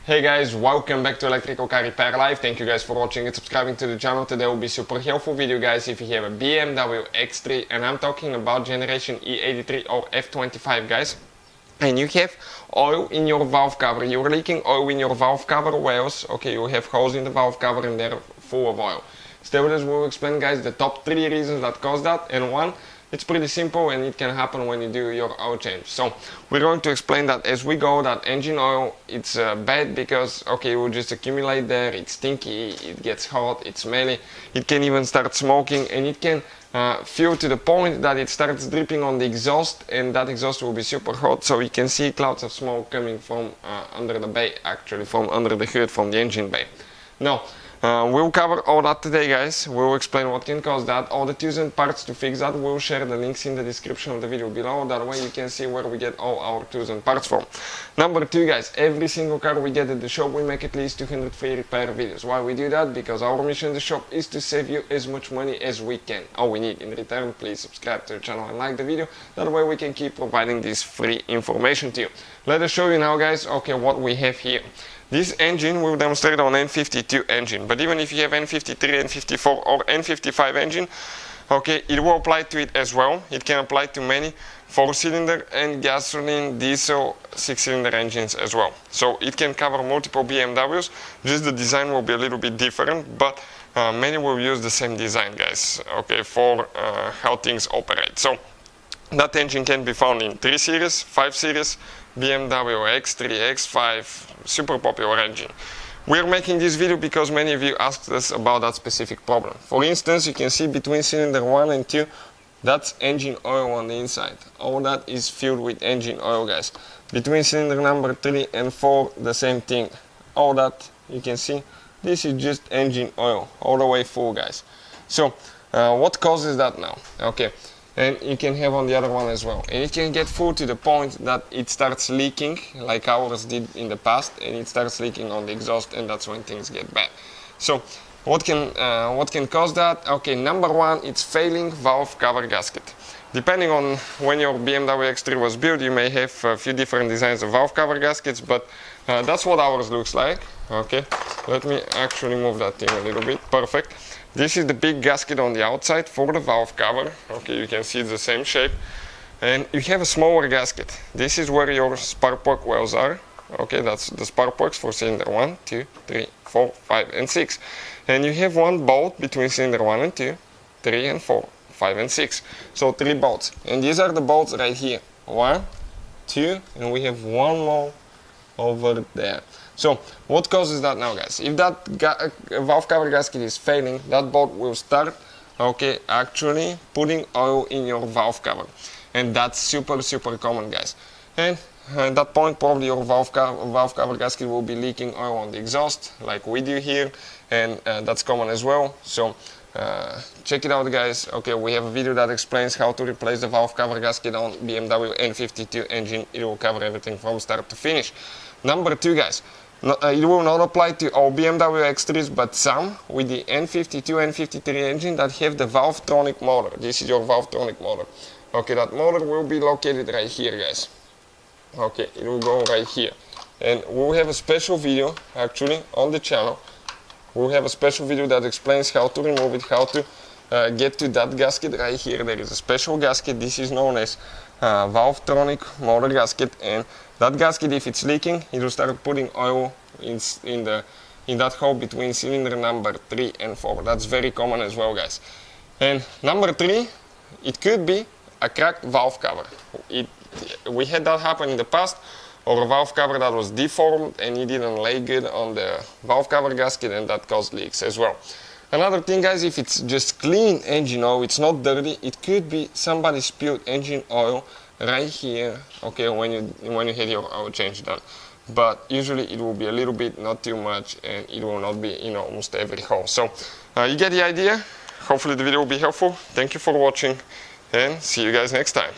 Hey guys, welcome back to Electrical Car Repair Live. Thank you guys for watching and subscribing to the channel. Today will be super helpful video guys if you have a BMW X3, and I'm talking about generation E83 or F25 guys. And you have oil in your valve cover, you're leaking oil in your valve cover wells. Okay, you have holes in the valve cover and they're full of oil. Stay with us, we'll explain guys the top 3 reasons that cause that, and one, it's pretty simple and it can happen when you do your oil change. So we're going to explain that as we go, that engine oil, it's bad because, okay, it will just accumulate there, it's stinky, it gets hot, it's smelly, it can even start smoking, and it can fuel to the point that it starts dripping on the exhaust, and that exhaust will be super hot, so you can see clouds of smoke coming from under the bay, actually from under the hood, from the engine bay. Now, we'll cover all that today guys. We'll explain what can cause that, all the tools and parts to fix that. We'll share the links in the description of the video below, that way you can see where we get all our tools and parts from. Number 2 guys, every single car we get at the shop we make at least 200 free repair videos. Why we do that? Because our mission in the shop is to save you as much money as we can. All we need in return, please subscribe to the channel and like the video, that way we can keep providing this free information to you. Let us show you now guys, okay, what we have here. This engine will demonstrate on N52 engine, but even if you have N53, N54 or N55 engine, okay, it will apply to it as well. It can apply to many 4-cylinder and gasoline, diesel, 6-cylinder engines as well. So it can cover multiple BMWs, just the design will be a little bit different, but many will use the same design guys, okay, for how things operate. So that engine can be found in 3 Series, 5 Series, BMW X3, X5, super popular engine. We're making this video because many of you asked us about that specific problem. For instance, you can see between cylinder 1 and 2, that's engine oil on the inside. All that is filled with engine oil guys. Between cylinder number 3 and 4, the same thing. All that, you can see, this is just engine oil, all the way full guys. So, what causes that now? Okay. And you can have on the other one as well, and it can get full to the point that it starts leaking like ours did in the past, and it starts leaking on the exhaust, and that's when things get bad. So what can cause that? Okay, number 1, it's failing valve cover gasket. Depending on when your BMW X3 was built, you may have a few different designs of valve cover gaskets, but that's what ours looks like. Okay, let me actually move that thing a little bit. Perfect. This is the big gasket on the outside for the valve cover. Okay, you can see it's the same shape. And you have a smaller gasket. This is where your spark plug wells are. Okay, that's the spark plugs for cylinder 1, 2, 3, 4, 5 and 6. And you have one bolt between cylinder 1 and 2, 3 and 4, 5 and 6. So 3 bolts. And these are the bolts right here. 1, 2, and we have one more over there. So what causes that now guys? If that valve cover gasket is failing, that bolt will start, okay, actually putting oil in your valve cover, and that's super common guys. And at that point probably your valve cover gasket will be leaking oil on the exhaust like we do here, and that's common as well. So check it out guys. Okay, we have a video that explains how to replace the valve cover gasket on BMW N52 engine. It will cover everything from start to finish. Number 2 guys, it will not apply to all BMW X3s, but some with the N52, N53 engine that have the Valvetronic motor. This is your Valvetronic motor. Okay, that motor will be located right here guys. Okay, it will go right here. And we'll have a special video actually on the channel. We'll have a special video that explains how to remove it, how to get to that gasket right here. There is a special gasket. This is known as Valvetronic motor gasket, and that gasket, if it's leaking, it will start putting oil in that hole between cylinder number 3 and 4. That's very common as well guys. And number 3, it could be a cracked valve cover. We had that happen in the past, or a valve cover that was deformed and it didn't lay good on the valve cover gasket, and that caused leaks as well. Another thing guys, if it's just clean engine oil, it's not dirty, it could be somebody spilled engine oil right here, okay, when you had your oil change done. But usually it will be a little bit, not too much, and it will not be in almost every hole. So you get the idea. Hopefully the video will be helpful. Thank you for watching, and see you guys next time.